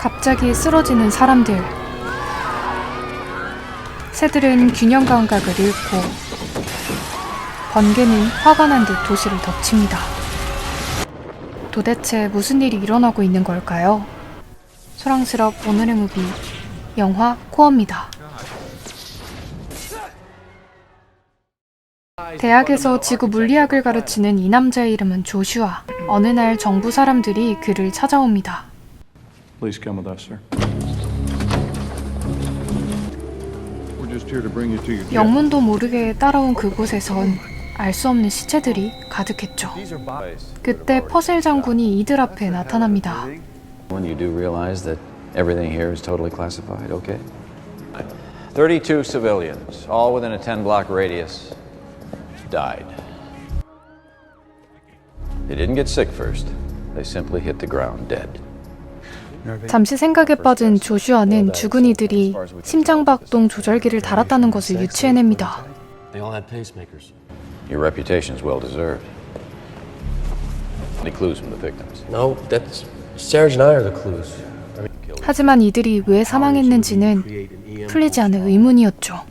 갑자기 쓰러지는 사람들. 새들은 균형 감각을 잃고 번개는 화가 난 듯 도시를 덮칩니다. 도대체 무슨 일이 일어나고 있는 걸까요? 소랑스럽 오늘의 무비 영화 코어입니다. 대학에서 지구 물리학을 가르치는 이 남자의 이름은 조슈아. 어느 날 정부 사람들이 그를 찾아옵니다. Please come with us, sir. We're just here to bring you to your death. 영문도 모르게 따라온 그곳에선 알 수 없는 시체들이 가득했죠. 그때 퍼셀 장군이 이들 앞에 나타납니다. When you do realize that everything here is totally classified, okay? 32 civilians, all within a 10-block radius, died. They didn't get sick first. They simply hit the ground dead. 잠시 생각에 빠진 조슈아는 죽은 이들이 심장박동 조절기를 달았다는 것을 유추해냅니다. They all had pacemakers. Your reputation is well deserved. Any clues from the victims? No, that's Serge and I are the clues. 하지만 이들이 왜 사망했는지는 풀리지 않은 의문이었죠.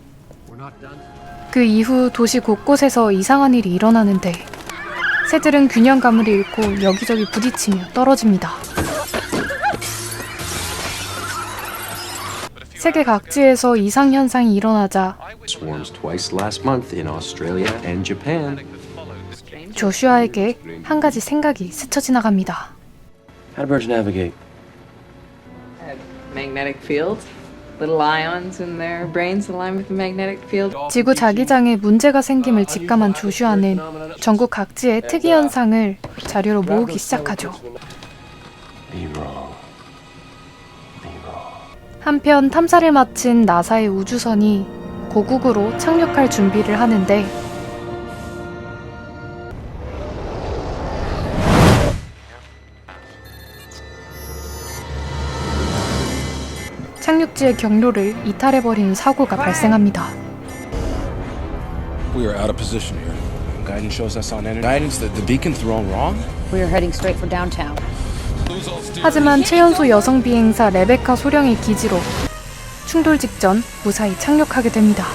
그 이후 도시 곳곳에서 이상한 일이 일어나는데 새들은 균형감을 잃고 여기저기 부딪히며 떨어집니다. 세계 각지에서 이상 현상이 일어나자 Swarms twice last month in Australia and Japan. 조슈아에게 한 가지 생각이 스쳐 지나갑니다. How do birds navigate? Magnetic field. Little ions in their brains align with the magnetic field. 지구 자기장에 문제가 생김을 직감한 조슈아는 전국 각지의 특이 현상을 자료로 모으기 시작하죠. Be wrong. 한편 탐사를 마친 나사의 우주선이 고국으로 착륙할 준비를 하는데 착륙지의 경로를 이탈해버리는 사고가 발생합니다. We are out of position here. Guidance shows us on energy. Guidance that the beacon thrown wrong? We are heading straight for downtown. 하지만 최연소 여성 비행사 레베카 소령의 기지로 충돌 직전 무사히 착륙하게 됩니다.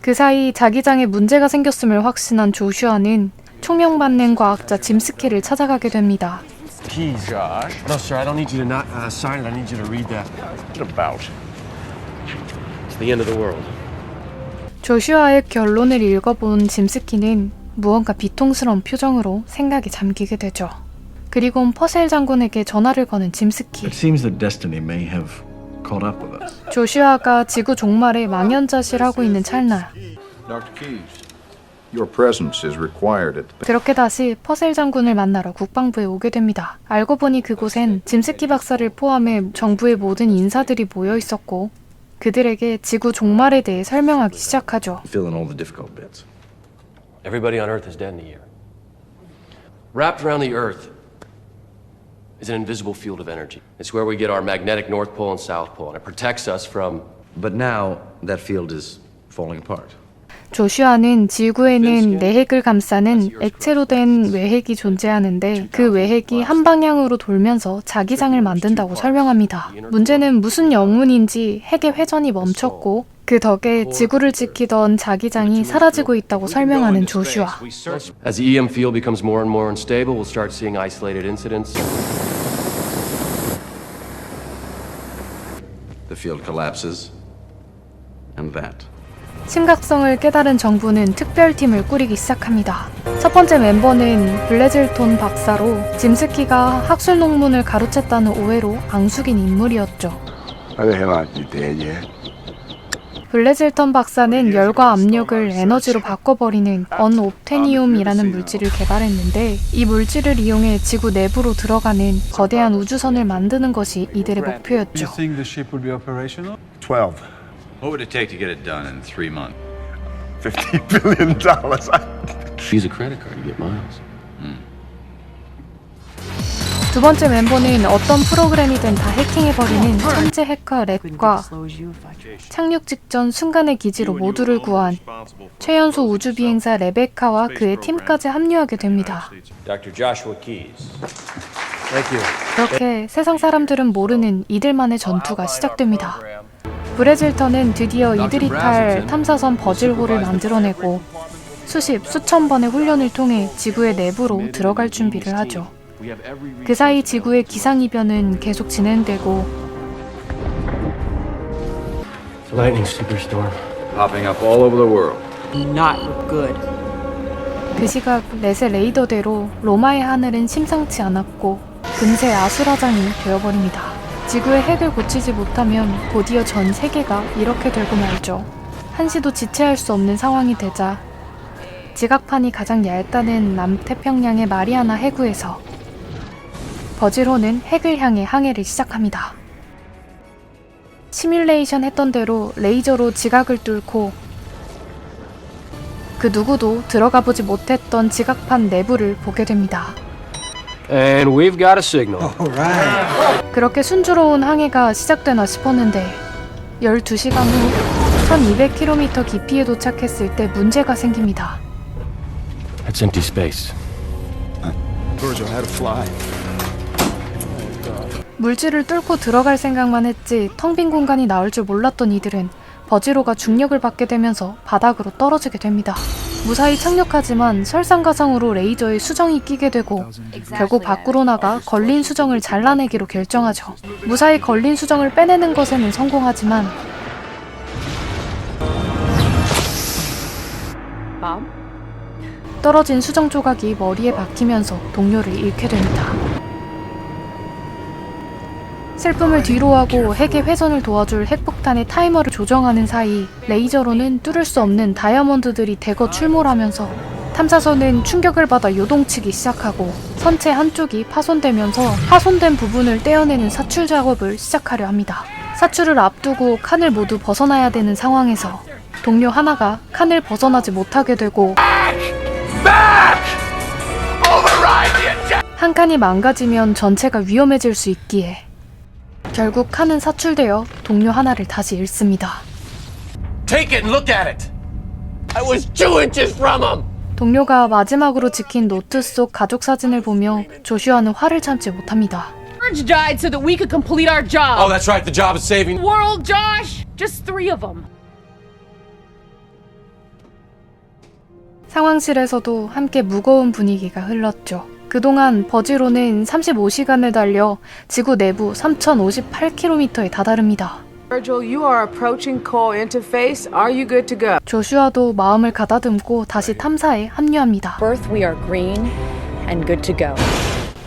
그 사이 자기장에 문제가 생겼음을 확신한 조슈아는 총명받는 과학자 짐스키를 찾아가게 됩니다. Keys. Josh. No, sir, I don't need you to not sign it. I need you to read that. What's it about? It's the end of the world. 조슈아의 결론을 읽어본 짐스키는 무언가 비통스러운 표정으로 생각에 잠기게 되죠. 그리곤 퍼셀 장군에게 전화를 거는 짐스키. It seems that destiny may have caught up with us. 조슈아가 지구 종말에 망연자실하고 있는 찰나 Dr. Keyes, your presence is required at the... 그렇게 다시 퍼셀 장군을 만나러 국방부에 오게 됩니다. 알고 보니 그곳엔 짐스키 박사를 포함해 정부의 모든 인사들이 모여 있었고 그들에게 지구 종말에 대해 설명하기 시작하죠. Fill in all the difficult bits. Everybody on Earth is dead in a year. Wrapped around the Earth is an invisible field of energy. It's where we get our magnetic North Pole and South Pole, and it protects us from... But now that field is falling apart. 조슈아는 지구에는 내핵을 감싸는 액체로 된 외핵이 존재하는데 그 외핵이 한 방향으로 돌면서 자기장을 만든다고 설명합니다. 문제는 무슨 영문인지 핵의 회전이 멈췄고 그 덕에 지구를 지키던 자기장이 사라지고 있다고 설명하는 조슈아. As the EM field becomes more and more unstable, we'll start seeing isolated incidents. The field collapses, and that. 심각성을 깨달은 정부는 특별팀을 꾸리기 시작합니다. 첫 번째 멤버는 블레즐톤 박사로 짐스키가 학술 논문을 가로챘다는 오해로 앙숙인 인물이었죠. Why the hell aren't you dead yet? 블레즐턴 박사는 열과 압력을 에너지로 바꿔버리는 언옵테니움이라는 물질을 개발했는데 이 물질을 이용해 지구 내부로 들어가는 거대한 우주선을 만드는 것이 이들의 목표였죠. 12. What would it take to get it done in 3 months? $50 billion. Use a credit card to get miles. 두 번째 멤버는 어떤 프로그램이든 다 해킹해버리는 천재 해커 랩과 착륙 직전 순간의 기지로 모두를 구한 최연소 우주 비행사 레베카와 그의 팀까지 합류하게 됩니다. Dr. Joshua Keyes. 그렇게 세상 사람들은 모르는 이들만의 전투가 시작됩니다. 브레질턴은 드디어 이들이 탈 탐사선 버질호를 만들어내고 수천 번의 훈련을 통해 지구의 내부로 들어갈 준비를 하죠. 그 사이 지구의 기상이변은 계속 진행되고 Lightning superstorm. Popping up all over the world. Not good. 그 시각 렛의 레이더대로 로마의 하늘은 심상치 않았고 금세 아수라장이 되어버립니다. 지구의 핵을 고치지 못하면 곧이어 전 세계가 이렇게 되고 말죠. 한시도 지체할 수 없는 상황이 되자 지각판이 가장 얇다는 남태평양의 마리아나 해구에서 버질호는 핵을 향해 항해를 시작합니다. 시뮬레이션 했던 대로 레이저로 지각을 뚫고 그 누구도 들어가 보지 못했던 지각판 내부를 보게 됩니다. And we've got a signal. 그렇게 순조로운 항해가 시작되나 싶었는데 12시간 후 1200km 깊이에 도착했을 때 문제가 생깁니다. That's empty space. Virgil, how to fly. 물질을 뚫고 들어갈 생각만 했지 텅 빈 공간이 나올 줄 몰랐던 이들은 버질호가 중력을 받게 되면서 바닥으로 떨어지게 됩니다. 무사히 착륙하지만 설상가상으로 레이저에 수정이 끼게 되고 결국 밖으로 나가 걸린 수정을 잘라내기로 결정하죠. 무사히 걸린 수정을 빼내는 것에는 성공하지만 떨어진 수정 조각이 머리에 박히면서 동료를 잃게 됩니다. 슬픔을 뒤로하고 핵의 훼손을 도와줄 핵폭탄의 타이머를 조정하는 사이 레이저로는 뚫을 수 없는 다이아몬드들이 대거 출몰하면서 탐사선은 충격을 받아 요동치기 시작하고 선체 한쪽이 파손되면서 파손된 부분을 떼어내는 사출 작업을 시작하려 합니다. 사출을 앞두고 칸을 모두 벗어나야 되는 상황에서 동료 하나가 칸을 벗어나지 못하게 되고 한 칸이 망가지면 전체가 위험해질 수 있기에 결국 칸은 사출되어 동료 하나를 다시 잃습니다. Take it and look at it. I was 2 inches from him. 동료가 마지막으로 지킨 노트 속 가족 사진을 보며 조슈아는 화를 참지 못합니다. George died so that we could complete our job. Oh, that's right. The job is saving. World, Josh! Just 3 of them. 상황실에서도 함께 무거운 분위기가 흘렀죠. 그동안 버질호는 35시간을 달려 지구 내부 3058km에 다다릅니다. Virgil, you are approaching core interface. Are you good to go? 조슈아도 마음을 가다듬고 다시 탐사에 합류합니다. Birth, we are green and good to go.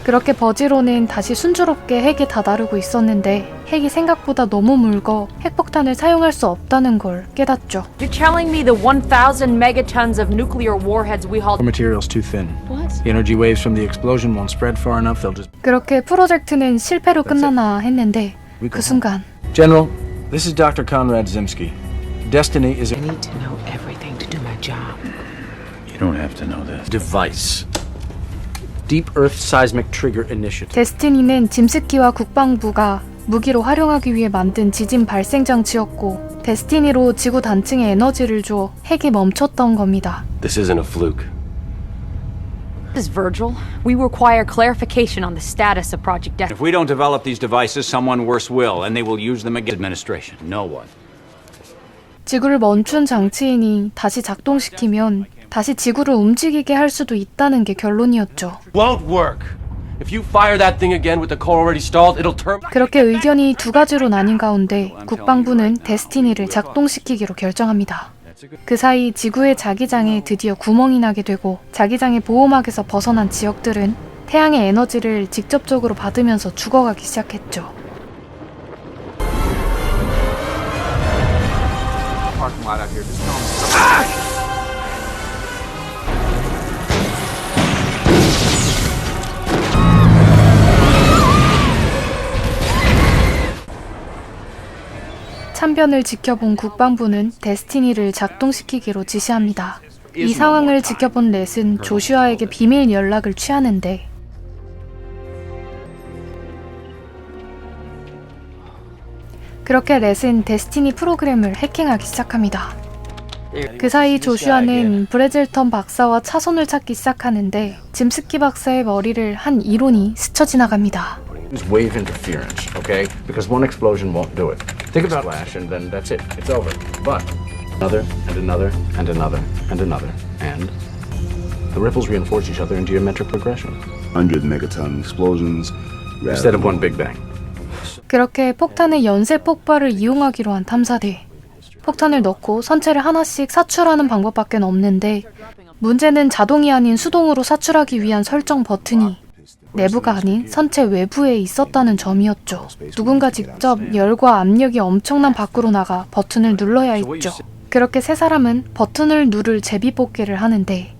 그렇게 버질호는 다시 순조롭게 핵에 다다르고 있었는데 핵이 생각보다 너무 묽어 핵폭탄을 사용할 수 없다는 걸 깨닫죠. You're telling me the 1,000 megatons of nuclear warheads we hauled. The material's too thin. What? The energy waves from the explosion won't spread far enough. They'll just. 그렇게 프로젝트는 실패로 끝나나 했는데 그 순간 General, this is Dr. Konrad Zimski. Destiny is a I need to know everything to do my job. You don't have to know this. Device. Deep Earth Seismic Trigger Initiative. 데스티니는 짐스키와 국방부가 무기로 활용하기 위해 만든 지진 발생 장치였고 데스티니로 지구 단층에 에너지를 줘 핵이 멈췄던 겁니다. This isn't a fluke. This is Virgil. We require clarification on the status of Project Destiny. If we don't develop these devices, someone worse will, and they will use them against administration. No one. 지구를 멈춘 장치이니 다시 작동시키면 다시 지구를 움직이게 할 수도 있다는 게 결론이었죠. Won't work. If you fire that thing again with the core already stalled, it'll turn. 그렇게 의견이 두 가지로 나뉜 가운데 국방부는 데스티니를 작동시키기로 결정합니다. 그 사이 지구의 자기장에 드디어 구멍이 나게 되고 자기장의 보호막에서 벗어난 지역들은 태양의 에너지를 직접적으로 받으면서 죽어가기 시작했죠. 참변을 지켜본 국방부는 데스티니를 작동시키기로 지시합니다. 이 상황을 지켜본 렛은 조슈아에게 비밀 연락을 취하는데 그렇게 렛은 데스티니 프로그램을 해킹하기 시작합니다. 그 사이 조슈아는 브레질턴 박사와 차선을 찾기 시작하는데 짐스키 박사의 머리를 한 이론이 스쳐 지나갑니다. Use wave interference, okay? Because one explosion won't do it. Think about flash and then that's it. It's over. But another and another and another and another and the ripples reinforce each other in geometric progression. 100 megaton explosions Instead of one big bang. 그렇게 폭탄의 연쇄 폭발을 이용하기로 한 탐사대. 폭탄을 넣고 선체를 하나씩 사출하는 방법밖에 없는데 문제는 자동이 아닌 수동으로 사출하기 위한 설정 버튼이 내부가 아닌 선체 외부에 있었다는 점이었죠. 누군가 직접 열과 압력이 엄청난 밖으로 나가 버튼을 눌러야 했죠. 그렇게 세 사람은 버튼을 누를 제비뽑기를 하는데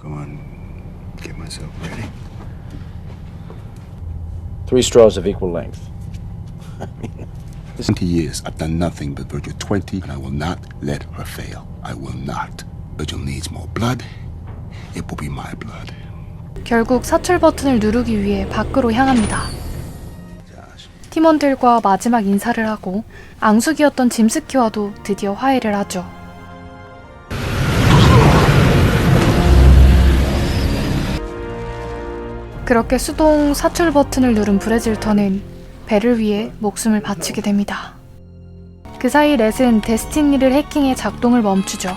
Go on, get myself ready. 3 straws of equal length. 20 years I've done nothing but Virgil 20 and I will not let her fail. I will not. Virgil needs more blood. It will be my blood. 결국 사출 버튼을 누르기 위해 밖으로 향합니다. 팀원들과 마지막 인사를 하고 앙숙이었던 짐스키와도 드디어 화해를 하죠. 그렇게 수동 사출 버튼을 누른 브레질턴은 배를 위해 목숨을 바치게 됩니다. 그 사이 렛은 데스티니를 해킹해 작동을 멈추죠.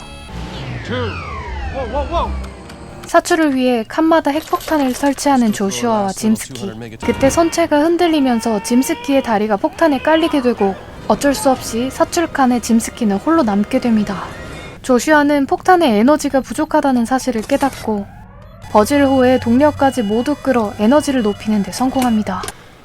사출을 위해 칸마다 핵폭탄을 설치하는 조슈아와 짐스키. 그때 선체가 흔들리면서 짐스키의 다리가 폭탄에 깔리게 되고 어쩔 수 없이 사출칸에 짐스키는 홀로 남게 됩니다. 조슈아는 폭탄의 에너지가 부족하다는 사실을 깨닫고 버질호의 동력까지 모두 끌어 에너지를 높이는 데 성공합니다.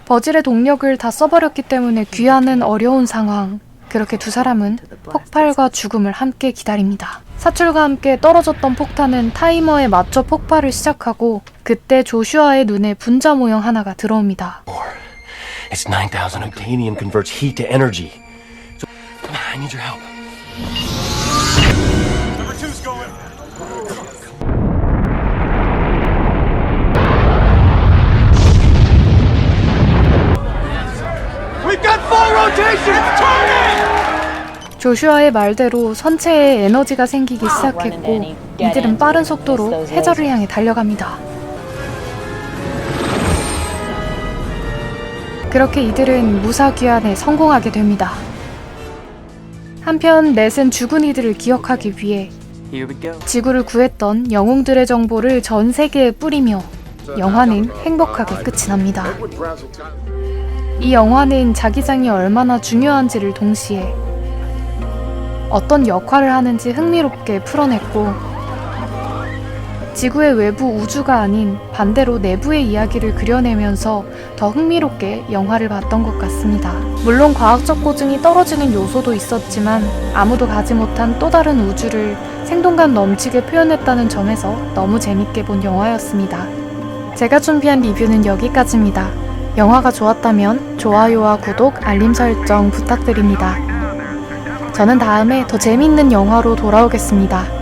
버질의 동력을 다 써버렸기 때문에 귀환은 어려운 상황. 그렇게 두 사람은 폭발과 죽음을 함께 기다립니다. 사출과 함께 떨어졌던 폭탄은 타이머에 맞춰 폭발을 시작하고 그때 조슈아의 눈에 분자 모형 하나가 들어옵니다. It's 9,000 Octanium converts heat to energy. So, come on, I need your help. Number 2's going. We've got full rotation. Turn it! 조슈아의 말대로 선체에 에너지가 생기기 시작했고 이들은 빠른 속도로 해저를 향해 달려갑니다. 그렇게 이들은 무사귀환에 성공하게 됩니다. 한편 넷은 죽은 이들을 기억하기 위해 지구를 구했던 영웅들의 정보를 전 세계에 뿌리며 영화는 행복하게 끝이 납니다. 이 영화는 자기장이 얼마나 중요한지를 동시에 어떤 역할을 하는지 흥미롭게 풀어냈고 지구의 외부 우주가 아닌 반대로 내부의 이야기를 그려내면서 더 흥미롭게 영화를 봤던 것 같습니다. 물론 과학적 고증이 떨어지는 요소도 있었지만 아무도 가지 못한 또 다른 우주를 생동감 넘치게 표현했다는 점에서 너무 재밌게 본 영화였습니다. 제가 준비한 리뷰는 여기까지입니다. 영화가 좋았다면 좋아요와 구독, 알림 설정 부탁드립니다. 저는 다음에 더 재밌는 영화로 돌아오겠습니다.